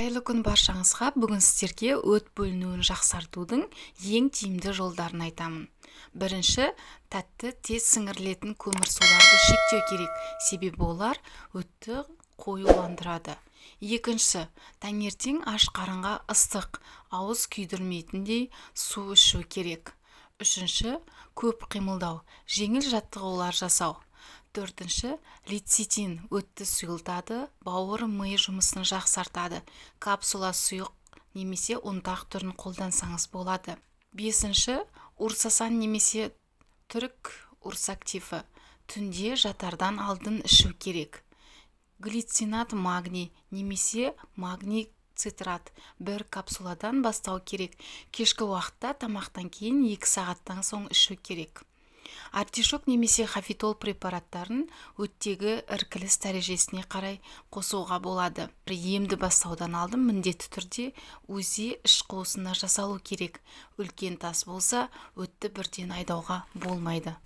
Қайырлы күн баршаңызға. Бүгін сіздерге өт бөлінуін жақсартудың ең тиімді жолдарын айтамын. Бірінші, тәтті тез сіңірілетін көмірсуларды шектеу керек, себебі олар өтті қоюландырады. Екінші, таңертең аш қарынға ыстық, ауыз күйдірмейтіндей су ішу керек. Үшінші, көп қимылдау, жеңіл жаттығулар жасау. Төртінші, лецитин өтті сұйылтады, бауыр ми жұмысын жақсартады. Капсула сұйық немесе ұнтақ түрін қолдансаңыз болады. Бесінші, урсасан немесе түрік урсактифі түнде жатардан алдын ішу керек. Глицинат магний немесе магний цитрат бір капсуладан бастау керек. Кешкі уақытта тамақтан кейін 2 сағаттан соң ішу керек. Артишок немесе хафитол препараттарын өттегі іркіліс дәрежесіне қарай қосуға болады. Емді бастаудан алдын міндетті түрде УЗИ іш қуысына жасалу керек. Үлкен тас болса, өтті бірден айдауға болмайды.